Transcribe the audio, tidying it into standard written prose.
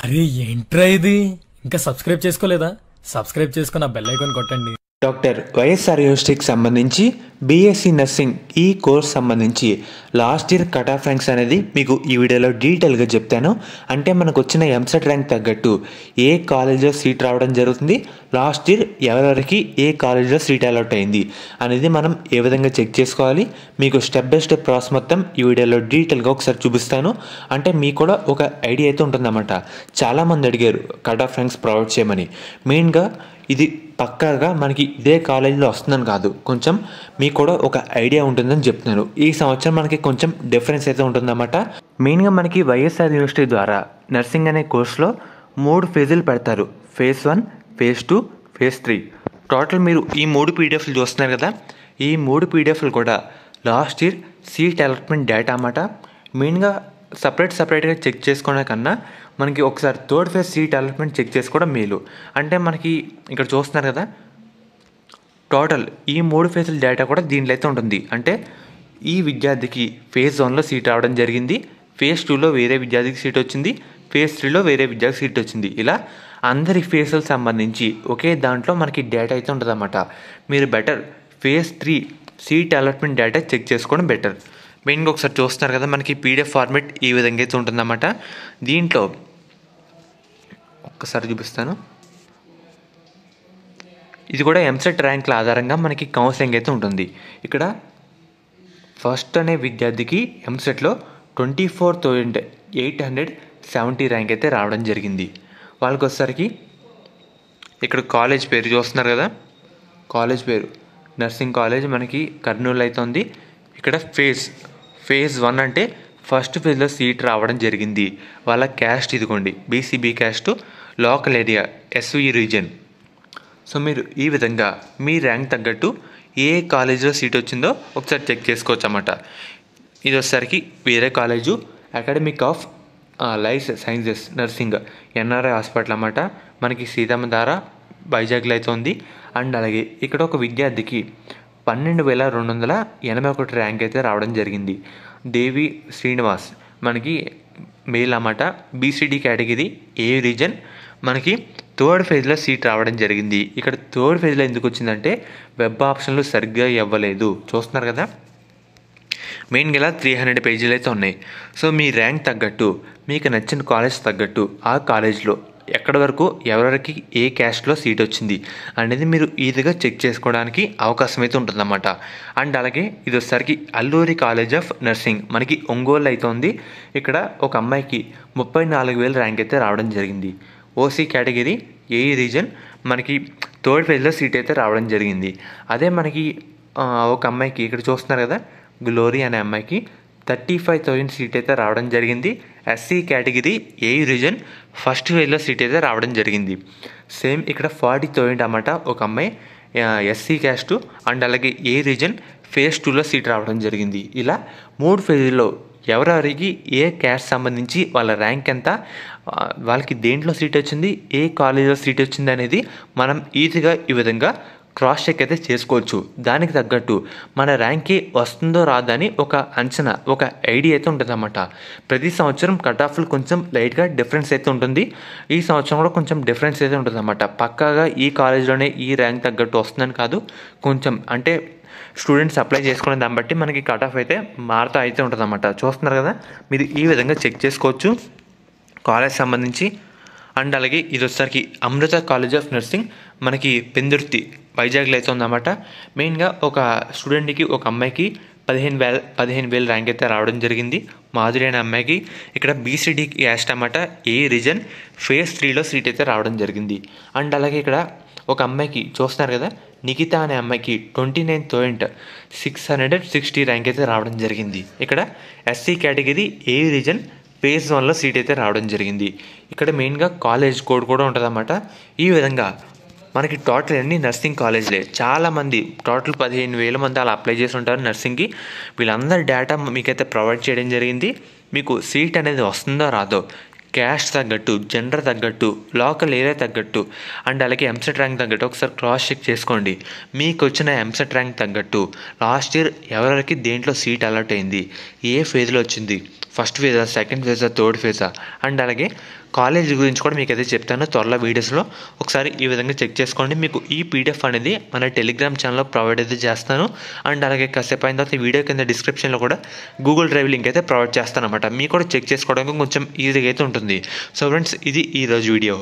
అరే ఏంట్రా ఇది? ఇంకా సబ్స్క్రైబ్ చేసుకోలేదా? సబ్స్క్రైబ్ చేసుకుని ఆ బెల్ ఐకాన్ కొట్టండి. డాక్టర్ వైఎస్ఆర్ యూనివర్సిటీకి సంబంధించి బీఎస్సీ నర్సింగ్ ఈ కోర్స్ సంబంధించి last year cut off ranks అనేది మీకు ఈ వీడియోలో డీటెయిల్గా చెప్తాను. అంటే మనకు వచ్చిన ఎంసెట్ ర్యాంక్ తగ్గట్టు ఏ కాలేజ్లో సీట్ రావడం జరుగుతుంది, లాస్ట్ ఇయర్ ఎవరెవరికి ఏ కాలేజ్లో సీట్ అలాట్ అయింది అనేది మనం ఏ విధంగా చెక్ చేసుకోవాలి, మీకు స్టెప్ బై స్టెప్ ప్రాసెస్ మొత్తం ఈ వీడియోలో డీటెయిల్గా ఒకసారి చూపిస్తాను. అంటే మీకు కూడా ఒక ఐడియా అయితే ఉంటుందన్నమాట. చాలామంది అడిగారు కట్ ఆఫ్ ర్యాంక్స్ ప్రొవైడ్ చేయమని. మెయిన్గా ఇది పక్కాగా మనకి ఇదే కాలేజీలో వస్తుందని కాదు, కొంచెం మీకు కూడా ఒక ఐడియా ఉంటుందని చెప్తున్నాను. ఈ సంవత్సరం మనకి కొంచెం డిఫరెన్స్ అయితే ఉంటుందన్నమాట. మెయిన్గా మనకి వైఎస్ఆర్ యూనివర్సిటీ ద్వారా నర్సింగ్ అనే కోర్సులో 3 ఫేజులు పెడతారు. Phase 1, phase 2, phase 3. టోటల్ మీరు ఈ 3 పీడిఎఫ్లు చూస్తున్నారు కదా, ఈ 3 పీడిఎఫ్లు కూడా last year seat allotment data అన్నమాట. మెయిన్గా సపరేట్గా చెక్ చేసుకోవడం కన్నా మనకి ఒకసారి third phase seat allotment check చేసుకోవడం మేలు. అంటే మనకి ఇక్కడ చూస్తున్నారు కదా, టోటల్ ఈ 3 ఫేజుల డేటా కూడా దీంట్లో అయితే ఉంటుంది. అంటే ఈ విద్యార్థికి ఫేజ్ 1లో సీట్ రావడం జరిగింది, ఫేజ్ 2లో వేరే విద్యార్థికి సీట్ వచ్చింది, ఫేజ్ 3లో వేరే విద్యార్థికి సీట్ వచ్చింది. ఇలా అందరి ఫేజ్లకు సంబంధించి ఒకే దాంట్లో మనకి డేటా అయితే ఉంటుంది అన్నమాట. మీరు better phase 3 seat allotment data check చేసుకోవడం బెటర్. మెయిన్గా ఒకసారి చూస్తున్నారు కదా, మనకి పీడిఎఫ్ ఫార్మేట్ ఈ విధంగా అయితే ఉంటుందన్నమాట. దీంట్లో ఒక్కసారి చూపిస్తాను. ఇది కూడా ఎంసెట్ ర్యాంకుల ఆధారంగా మనకి కౌన్సిలింగ్ అయితే ఉంటుంది. ఇక్కడ ఫస్ట్ అనే విద్యార్థికి ఎంసెట్లో 24,870 ర్యాంక్ అయితే రావడం జరిగింది. వాళ్ళకి వచ్చేసరికి ఇక్కడ కాలేజ్ పేరు చూస్తున్నారు కదా, కాలేజ్ పేరు నర్సింగ్ కాలేజ్ మనకి కర్నూలు అయితే ఉంది. ఇక్కడ ఫేజ్ 1 అంటే ఫస్ట్ ఫేజ్లో సీట్ రావడం జరిగింది. వాళ్ళ క్యాస్ట్ ఇదిగోండి, BCB caste, local area SV region. So మీరు ఈ విధంగా మీ ర్యాంక్ తగ్గట్టు ఏ కాలేజీలో సీట్ వచ్చిందో ఒకసారి చెక్ చేసుకోవచ్చు అన్నమాట. ఇది వచ్చేసరికి వేరే college academic of life sciences nursing NRI hospital అన్నమాట. మనకి సీతమ్మధార వైజాగ్లో అయితే ఉంది. అండ్ అలాగే ఇక్కడ ఒక విద్యార్థికి 12,281 ర్యాంక్ అయితే రావడం జరిగింది. దేవి శ్రీనివాస్ మనకి మేల్ అన్నమాట, బీసీడీ కేటగిరీ, ఏ రీజన్, మనకి థర్డ్ ఫేజ్లో సీట్ రావడం జరిగింది. ఇక్కడ థర్డ్ ఫేజ్లో ఎందుకు వచ్చిందంటే వెబ్ ఆప్షన్లు సరిగ్గా ఇవ్వలేదు. చూస్తున్నారు కదా, మెయిన్గా ఇలా 300 పేజీలు అయితే ఉన్నాయి. సో మీ ర్యాంక్ తగ్గట్టు మీకు నచ్చిన కాలేజ్ తగ్గట్టు ఆ కాలేజ్లో ఎక్కడి వరకు ఎవరెవరికి ఏ క్యాస్ట్లో సీట్ వచ్చింది అనేది మీరు ఈజీగా చెక్ చేసుకోవడానికి అవకాశం అయితే ఉంటుందన్నమాట. అండ్ అలాగే ఇది వచ్చేసరికి అల్లూరి కాలేజ్ ఆఫ్ నర్సింగ్ మనకి ఒంగోలు అయితే ఉంది. ఇక్కడ ఒక అమ్మాయికి 34,000 ర్యాంక్ అయితే రావడం జరిగింది. ఓసీ కేటగిరీ, ఏ రీజన్, మనకి థర్డ్ ఫేజ్లో సీట్ అయితే రావడం జరిగింది. అదే మనకి ఒక అమ్మాయికి ఇక్కడ చూస్తున్నారు కదా, గ్లోరీ అనే అమ్మాయికి 35,000 సీట్ అయితే రావడం జరిగింది. ఎస్సీ కేటగిరీ, ఏ రీజన్, ఫస్ట్ ఫేజ్లో సీట్ అయితే రావడం జరిగింది. సేమ్ ఇక్కడ 40,000 అన్నమాట ఒక అమ్మాయి ఎస్సీ క్యాస్ట్ అండ్ అలాగే ఏ రీజన్ ఫేజ్ 2లో సీట్ రావడం జరిగింది. ఇలా 3 ఫేజ్లో ఎవరెవరికి ఏ క్యాస్ట్ సంబంధించి వాళ్ళ ర్యాంక్ ఎంత, వాళ్ళకి దేంట్లో సీట్ వచ్చింది, ఏ కాలేజీలో సీట్ వచ్చింది అనేది మనం ఈజీగా ఈ విధంగా క్రాస్ చెక్ అయితే చేసుకోవచ్చు. దానికి తగ్గట్టు మన ర్యాంక్కి వస్తుందో రాదని ఒక అంచనా, ఒక ఐడియా అయితే ఉంటుందన్నమాట. ప్రతి సంవత్సరం కట్ ఆఫ్లు కొంచెం లైట్గా డిఫరెన్స్ అయితే ఉంటుంది. ఈ సంవత్సరం కూడా కొంచెం డిఫరెన్స్ అయితే ఉంటుందన్నమాట. పక్కాగా ఈ కాలేజ్లోనే ఈ ర్యాంక్ తగ్గట్టు వస్తుందని కాదు, కొంచెం అంటే స్టూడెంట్స్ అప్లై చేసుకునే దాన్ని బట్టి మనకి కట్ ఆఫ్ అయితే మారుతూ అయితే ఉంటుందన్నమాట. చూస్తున్నారు కదా, మీరు ఈ విధంగా చెక్ చేసుకోవచ్చు కాలేజ్ సంబంధించి. అండ్ అలాగే ఇది వచ్చేసరికి అమృత కాలేజ్ ఆఫ్ నర్సింగ్ మనకి పెందుర్తి వైజాగ్లో అయితే ఉందన్నమాట. మెయిన్గా ఒక స్టూడెంట్కి, ఒక అమ్మాయికి 15,000 ర్యాంక్ అయితే రావడం జరిగింది. మాధురి అనే అమ్మాయికి ఇక్కడ బీసీడీ క్యాస్ట్ అన్నమాట, ఏ రీజన్, ఫేజ్ 3లో సీట్ అయితే రావడం జరిగింది. అండ్ అలాగే ఇక్కడ ఒక అమ్మాయికి చూస్తున్నారు కదా, నిఖిత అనే అమ్మాయికి 29,660 ర్యాంక్ అయితే రావడం జరిగింది. ఇక్కడ ఎస్సీ కేటగిరీ, ఏ రీజన్, ఫేజ్ 1లో సీట్ అయితే రావడం జరిగింది. ఇక్కడ మెయిన్గా కాలేజ్ కోడ్ కూడా ఉంటుంది అన్నమాట. ఈ విధంగా మనకి టోటల్ అన్ని నర్సింగ్ కాలేజ్లే, చాలామంది టోటల్ 15,000 మంది అలా అప్లై చేసి ఉంటారు నర్సింగ్కి. వీళ్ళందరి డేటా మీకైతే ప్రొవైడ్ చేయడం జరిగింది. మీకు సీట్ అనేది వస్తుందో రాదో క్యాస్ట్ తగ్గట్టు, జెండర్ తగ్గట్టు, లోకల్ ఏరియా తగ్గట్టు అండ్ అలాగే ఎంసెట్ ర్యాంక్ తగ్గట్టు ఒకసారి క్రాస్ చెక్ చేసుకోండి. మీకు వచ్చిన ఎంసెట్ ర్యాంక్ తగ్గట్టు లాస్ట్ ఇయర్ ఎవరెవరికి దేంట్లో సీట్ అలాట్ అయింది, ఏ ఫేజ్లో వచ్చింది, ఫస్ట్ ఫేజా, సెకండ్ ఫేజా, థర్డ్ ఫేజా అండ్ అలాగే కాలేజ్ గురించి కూడా మీకు అయితే చెప్తాను త్వరలో వీడియోస్లో. ఒకసారి ఈ విధంగా చెక్ చేసుకోండి. మీకు ఈ పీడిఎఫ్ అనేది మన టెలిగ్రామ్ ఛానల్లో ప్రొవైడ్ అయితే చేస్తాను. అండ్ అలాగే కాసేపు అయిన తర్వాత వీడియో కింద డిస్క్రిప్షన్లో కూడా గూగుల్ డ్రైవ్ లింక్ అయితే ప్రొవైడ్ చేస్తాను అనమాట. మీకు కూడా చెక్ చేసుకోవడానికి కొంచెం ఈజీగా అయితే ఉంటుంది. సో ఫ్రెండ్స్, ఇది ఈరోజు వీడియో.